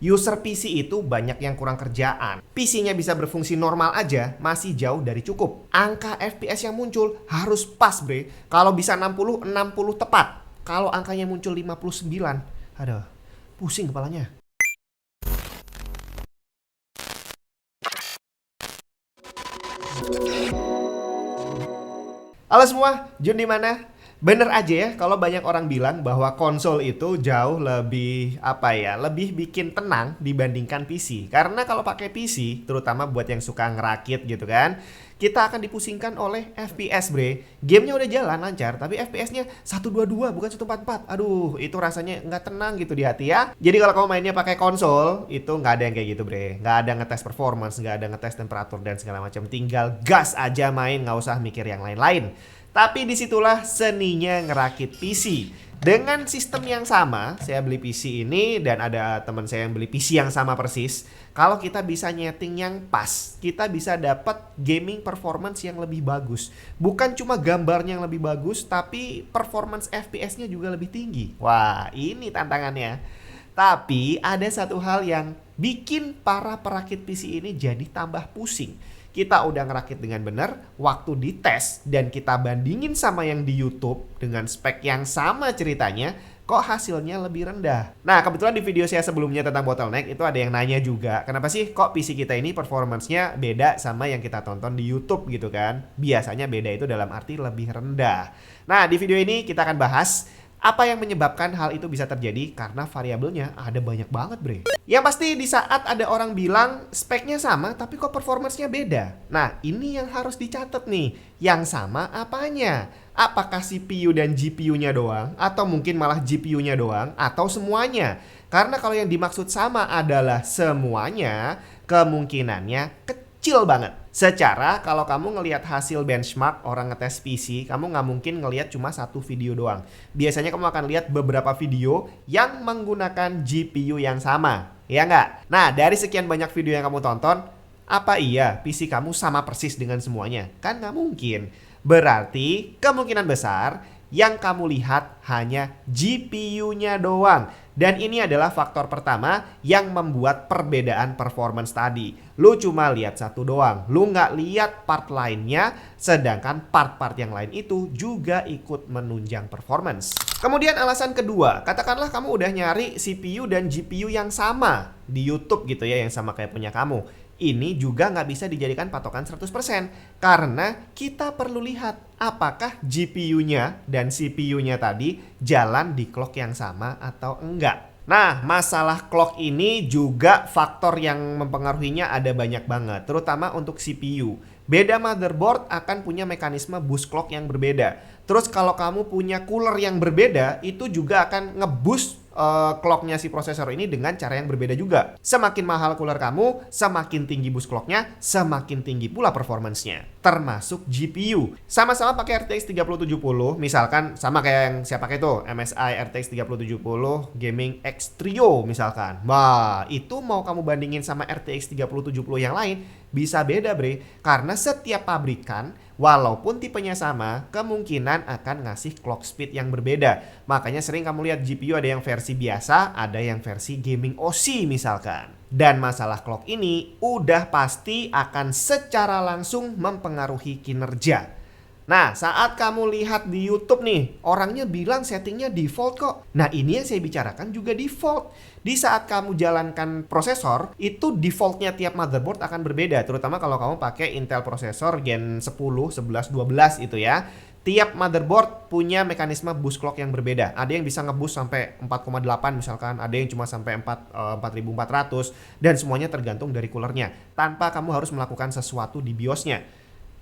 User PC itu banyak yang kurang kerjaan. PC-nya bisa berfungsi normal aja, masih jauh dari cukup. Angka FPS yang muncul harus pas, bre. Kalau bisa 60, 60 tepat. Kalau angkanya muncul 59, aduh, pusing kepalanya. Halo semua, Jun di mana? Bener aja ya kalau banyak orang bilang bahwa konsol itu jauh lebih lebih bikin tenang dibandingkan PC. Karena kalau pakai PC, terutama buat yang suka ngerakit gitu kan, kita akan dipusingkan oleh FPS, bre. Gamenya udah jalan lancar, tapi FPS-nya 122 bukan 144. Aduh, itu rasanya nggak tenang gitu di hati ya. Jadi kalau kamu mainnya pakai konsol, itu nggak ada yang kayak gitu, bre. Nggak ada ngetes performance, nggak ada ngetes temperatur dan segala macam. Tinggal gas aja main, nggak usah mikir yang lain-lain. Tapi disitulah seninya ngerakit PC. Dengan sistem yang sama, saya beli PC ini dan ada teman saya yang beli PC yang sama persis. Kalau kita bisa nyeting yang pas, kita bisa dapat gaming performance yang lebih bagus. Bukan cuma gambarnya yang lebih bagus, tapi performance FPS-nya juga lebih tinggi. Wah, ini tantangannya. Tapi ada satu hal yang bikin para perakit PC ini jadi tambah pusing. Kita udah ngerakit dengan benar, waktu dites dan kita bandingin sama yang di YouTube dengan spek yang sama ceritanya, kok hasilnya lebih rendah. Nah, kebetulan di video saya sebelumnya tentang bottleneck itu ada yang nanya juga, kenapa sih kok PC kita ini performance-nya beda sama yang kita tonton di YouTube gitu kan? Biasanya beda itu dalam arti lebih rendah. Nah, di video ini kita akan bahas apa yang menyebabkan hal itu bisa terjadi karena variabelnya ada banyak banget, bre. Yang pasti di saat ada orang bilang speknya sama tapi kok performance-nya beda. Nah, ini yang harus dicatat nih. Yang sama apanya? Apakah CPU dan GPU-nya doang? Atau mungkin malah GPU-nya doang? Atau semuanya? Karena kalau yang dimaksud sama adalah semuanya, kemungkinannya kecil banget. Secara kalau kamu ngelihat hasil benchmark orang ngetes PC, kamu nggak mungkin ngelihat cuma satu video doang. Biasanya kamu akan lihat beberapa video yang menggunakan GPU yang sama, ya nggak? Nah, dari sekian banyak video yang kamu tonton, apa iya PC kamu sama persis dengan semuanya? Kan nggak mungkin. Berarti kemungkinan besar yang kamu lihat hanya GPU-nya doang. Dan ini adalah faktor pertama yang membuat perbedaan performance tadi. Lu cuma lihat satu doang, lu nggak lihat part lainnya, sedangkan part-part yang lain itu juga ikut menunjang performance. Kemudian alasan kedua, katakanlah kamu udah nyari CPU dan GPU yang sama di YouTube gitu ya, yang sama kayak punya kamu. Ini juga nggak bisa dijadikan patokan 100% karena kita perlu lihat apakah GPU-nya dan CPU-nya tadi jalan di clock yang sama atau enggak. Nah, masalah clock ini juga faktor yang mempengaruhinya ada banyak banget, terutama untuk CPU. Beda motherboard akan punya mekanisme boost clock yang berbeda. Terus kalau kamu punya cooler yang berbeda, itu juga akan nge-boost clocknya si prosesor ini dengan cara yang berbeda juga. Semakin mahal cooler kamu, semakin tinggi boost clocknya, semakin tinggi pula performance-nya. Termasuk GPU. Sama-sama pakai RTX 3070, misalkan sama kayak yang saya pakai tuh, MSI RTX 3070 Gaming X Trio misalkan. Wah, itu mau kamu bandingin sama RTX 3070 yang lain, bisa beda, bre. Karena setiap pabrikan, walaupun tipenya sama, kemungkinan akan ngasih clock speed yang berbeda. Makanya sering kamu lihat GPU ada yang versi biasa, ada yang versi gaming OC misalkan. Dan masalah clock ini udah pasti akan secara langsung mempengaruhi kinerja. Nah, saat kamu lihat di YouTube nih, orangnya bilang settingnya default kok. Nah, ini yang saya bicarakan juga default. Di saat kamu jalankan prosesor, itu defaultnya tiap motherboard akan berbeda. Terutama kalau kamu pakai Intel prosesor Gen 10, 11, 12 itu ya. Tiap motherboard punya mekanisme boost clock yang berbeda. Ada yang bisa nge-boost sampai 4,8 misalkan, ada yang cuma sampai 4400 dan semuanya tergantung dari coolernya. Tanpa kamu harus melakukan sesuatu di BIOS-nya.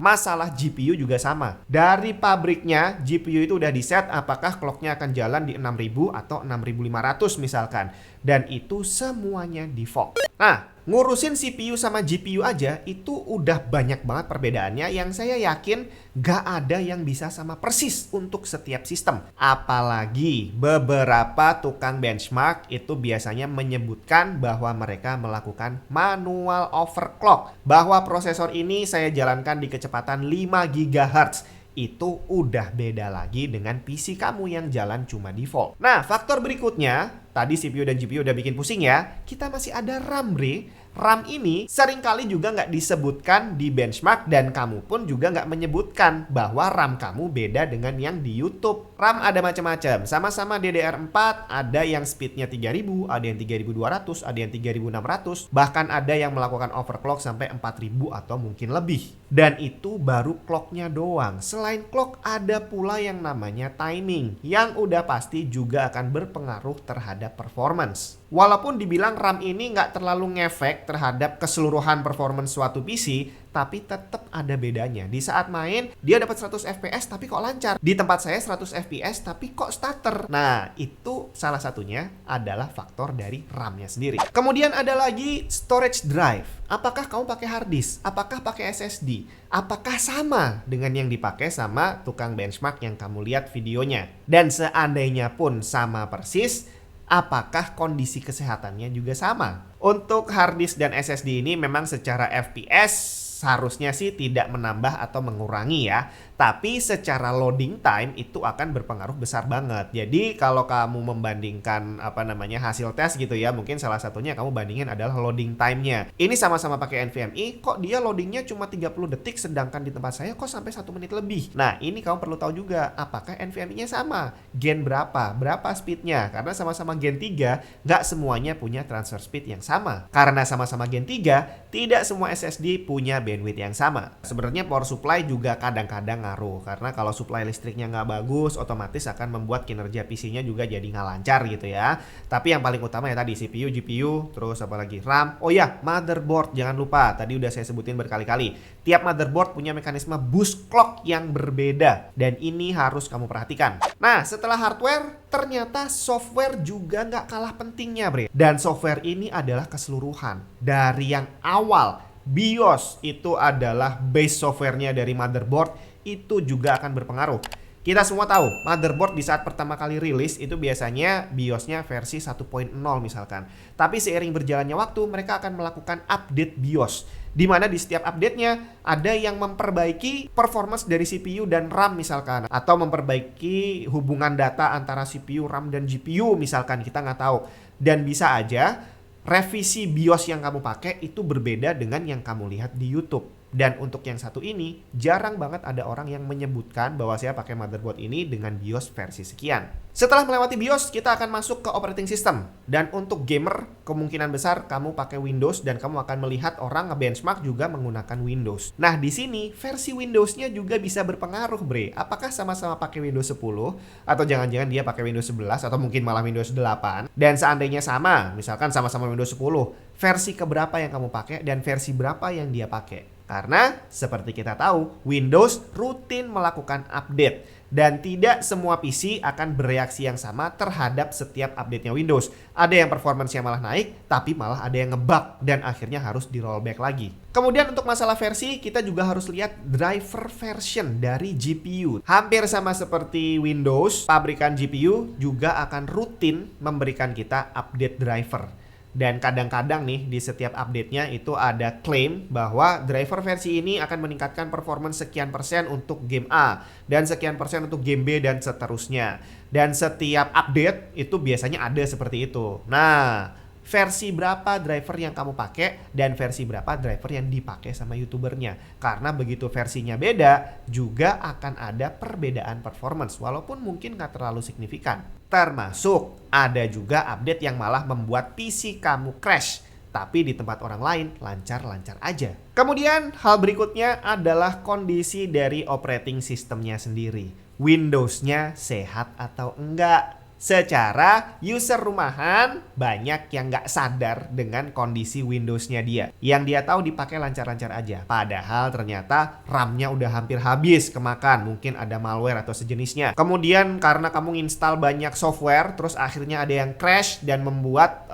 Masalah GPU juga sama. Dari pabriknya, GPU itu udah di-set apakah clocknya akan jalan di 6000 atau 6500 misalkan. Dan itu semuanya default. Nah, ngurusin CPU sama GPU aja itu udah banyak banget perbedaannya yang saya yakin gak ada yang bisa sama persis untuk setiap sistem. Apalagi beberapa tukang benchmark itu biasanya menyebutkan bahwa mereka melakukan manual overclock. Bahwa prosesor ini saya jalankan di kecepatan 5 GHz. Itu udah beda lagi dengan PC kamu yang jalan cuma default. Nah, faktor berikutnya, tadi CPU dan GPU udah bikin pusing ya, kita masih ada RAM, Bre. RAM ini seringkali juga nggak disebutkan di benchmark dan kamu pun juga nggak menyebutkan bahwa RAM kamu beda dengan yang di YouTube. RAM ada macam-macam, sama-sama DDR4, ada yang speednya 3000, ada yang 3200, ada yang 3600, bahkan ada yang melakukan overclock sampai 4000 atau mungkin lebih. Dan itu baru clocknya doang. Selain clock ada pula yang namanya timing, yang udah pasti juga akan berpengaruh terhadap performance. Walaupun dibilang RAM ini nggak terlalu ngefek terhadap keseluruhan performance suatu PC, tapi tetap ada bedanya. Di saat main, dia dapat 100 FPS tapi kok lancar. Di tempat saya 100 FPS tapi kok stutter. Nah, itu salah satunya adalah faktor dari RAM-nya sendiri. Kemudian ada lagi storage drive. Apakah kamu pakai hard disk? Apakah pakai SSD? Apakah sama dengan yang dipakai sama tukang benchmark yang kamu lihat videonya? Dan seandainya pun sama persis, apakah kondisi kesehatannya juga sama? Untuk hard disk dan SSD ini memang secara FPS seharusnya sih tidak menambah atau mengurangi ya. Tapi secara loading time itu akan berpengaruh besar banget. Jadi kalau kamu membandingkan hasil tes gitu ya, mungkin salah satunya kamu bandingin adalah loading time-nya. Ini sama-sama pakai NVMe, kok dia loadingnya cuma 30 detik sedangkan di tempat saya kok sampai 1 menit lebih. Nah, ini kamu perlu tahu juga apakah NVMe-nya sama, gen berapa speed-nya. Karena sama-sama gen 3, nggak semuanya punya transfer speed yang sama. Karena sama-sama gen 3, tidak semua SSD punya bandwidth yang sama. Sebenarnya power supply juga kadang-kadang ngaruh, karena kalau supply listriknya nggak bagus, otomatis akan membuat kinerja PC-nya juga jadi nggak lancar gitu ya. Tapi yang paling utama ya tadi CPU, GPU, terus apalagi RAM. Oh ya, motherboard jangan lupa. Tadi udah saya sebutin berkali-kali. Tiap motherboard punya mekanisme boost clock yang berbeda, dan ini harus kamu perhatikan. Nah, setelah hardware, ternyata software juga nggak kalah pentingnya, Bre. Dan software ini adalah keseluruhan. Dari yang awal, BIOS itu adalah base softwarenya dari motherboard, itu juga akan berpengaruh. Kita semua tahu, motherboard di saat pertama kali rilis itu biasanya BIOSnya versi 1.0 misalkan. Tapi seiring berjalannya waktu, mereka akan melakukan update BIOS. Di mana di setiap update-nya ada yang memperbaiki performance dari CPU dan RAM misalkan. Atau memperbaiki hubungan data antara CPU, RAM, dan GPU misalkan, kita nggak tahu. Dan bisa aja revisi BIOS yang kamu pakai itu berbeda dengan yang kamu lihat di YouTube. Dan untuk yang satu ini, jarang banget ada orang yang menyebutkan bahwa saya pakai motherboard ini dengan BIOS versi sekian. Setelah melewati BIOS, kita akan masuk ke operating system. Dan untuk gamer, kemungkinan besar kamu pakai Windows dan kamu akan melihat orang nge-benchmark juga menggunakan Windows. Nah, di sini versi Windows-nya juga bisa berpengaruh, Bre. Apakah sama-sama pakai Windows 10 atau jangan-jangan dia pakai Windows 11 atau mungkin malah Windows 8? Dan seandainya sama, misalkan sama-sama Windows 10, versi keberapa yang kamu pakai dan versi berapa yang dia pakai? Karena seperti kita tahu, Windows rutin melakukan update. Dan tidak semua PC akan bereaksi yang sama terhadap setiap update-nya Windows. Ada yang performance-nya malah naik, tapi malah ada yang ngebug dan akhirnya harus di rollback lagi. Kemudian untuk masalah versi, kita juga harus lihat driver version dari GPU. Hampir sama seperti Windows, pabrikan GPU juga akan rutin memberikan kita update driver. Dan kadang-kadang nih di setiap update-nya itu ada klaim bahwa driver versi ini akan meningkatkan performance sekian persen untuk game A dan sekian persen untuk game B dan seterusnya. Dan setiap update itu biasanya ada seperti itu. Nah, versi berapa driver yang kamu pakai dan versi berapa driver yang dipakai sama YouTubernya. Karena begitu versinya beda, juga akan ada perbedaan performance walaupun mungkin nggak terlalu signifikan. Termasuk ada juga update yang malah membuat PC kamu crash, tapi di tempat orang lain lancar-lancar aja. Kemudian hal berikutnya adalah kondisi dari operating systemnya sendiri. Windows-nya sehat atau enggak? Secara user rumahan, banyak yang nggak sadar dengan kondisi Windows-nya dia. Yang dia tahu dipakai lancar-lancar aja. Padahal ternyata RAM-nya udah hampir habis kemakan. Mungkin ada malware atau sejenisnya. Kemudian karena kamu install banyak software, terus akhirnya ada yang crash dan membuat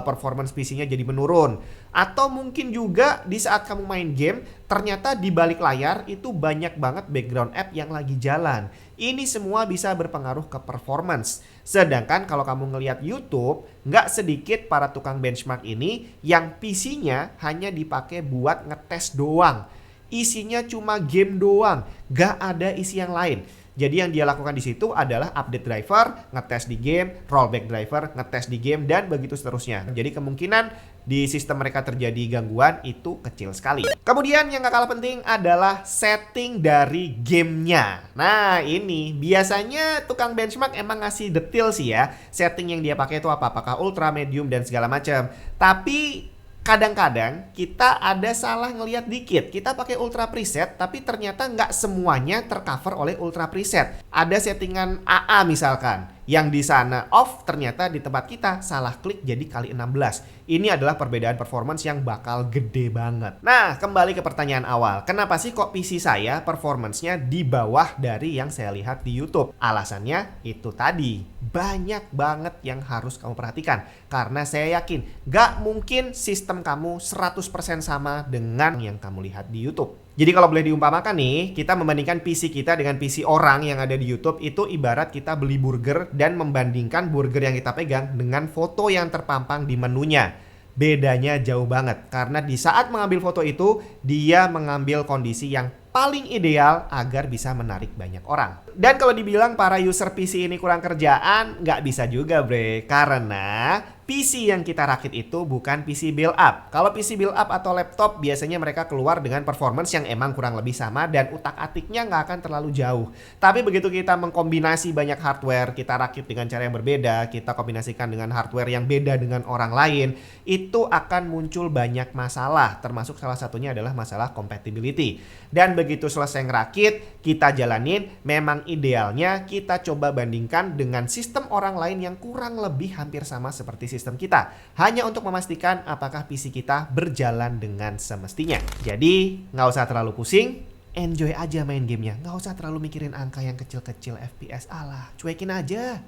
performance PC-nya jadi menurun. Atau mungkin juga di saat kamu main game, ternyata di balik layar itu banyak banget background app yang lagi jalan. Ini semua bisa berpengaruh ke performance. Sedangkan kalau kamu ngelihat YouTube, nggak sedikit para tukang benchmark ini yang PC-nya hanya dipakai buat ngetes doang. Isinya cuma game doang, nggak ada isi yang lain. Jadi yang dia lakukan di situ adalah update driver, ngetes di game, rollback driver, ngetes di game, dan begitu seterusnya. Jadi kemungkinan di sistem mereka terjadi gangguan itu kecil sekali. Kemudian yang gak kalah penting adalah setting dari gamenya. Nah ini biasanya tukang benchmark emang ngasih detail sih ya, setting yang dia pakai itu apa, apakah ultra, medium, dan segala macam. Tapi kadang-kadang kita ada salah ngelihat dikit. Kita pakai ultra preset tapi ternyata nggak semuanya tercover oleh ultra preset. Ada settingan AA misalkan yang di sana off, ternyata di tempat kita salah klik jadi kali 16. Ini adalah perbedaan performance yang bakal gede banget. Nah, kembali ke pertanyaan awal. Kenapa sih kok PC saya performance-nya di bawah dari yang saya lihat di YouTube? Alasannya itu tadi. Banyak banget yang harus kamu perhatikan. Karena saya yakin gak mungkin sistem kamu 100% sama dengan yang kamu lihat di YouTube. Jadi kalau boleh diumpamakan nih, kita membandingkan PC kita dengan PC orang yang ada di YouTube, itu ibarat kita beli burger dan membandingkan burger yang kita pegang dengan foto yang terpampang di menunya. Bedanya jauh banget, karena di saat mengambil foto itu, dia mengambil kondisi yang paling ideal agar bisa menarik banyak orang. Dan kalau dibilang para user PC ini kurang kerjaan, nggak bisa juga bre, karena PC yang kita rakit itu bukan PC build up. Kalau PC build up atau laptop biasanya mereka keluar dengan performance yang emang kurang lebih sama dan utak-atiknya nggak akan terlalu jauh. Tapi begitu kita mengkombinasi banyak hardware, kita rakit dengan cara yang berbeda, kita kombinasikan dengan hardware yang beda dengan orang lain, itu akan muncul banyak masalah, termasuk salah satunya adalah masalah compatibility. Dan begitu selesai ngerakit, kita jalanin, memang idealnya kita coba bandingkan dengan sistem orang lain yang kurang lebih hampir sama seperti sistem kita. Hanya untuk memastikan apakah PC kita berjalan dengan semestinya. Jadi nggak usah terlalu pusing, enjoy aja main gamenya. Nggak usah terlalu mikirin angka yang kecil-kecil FPS, alah cuekin aja.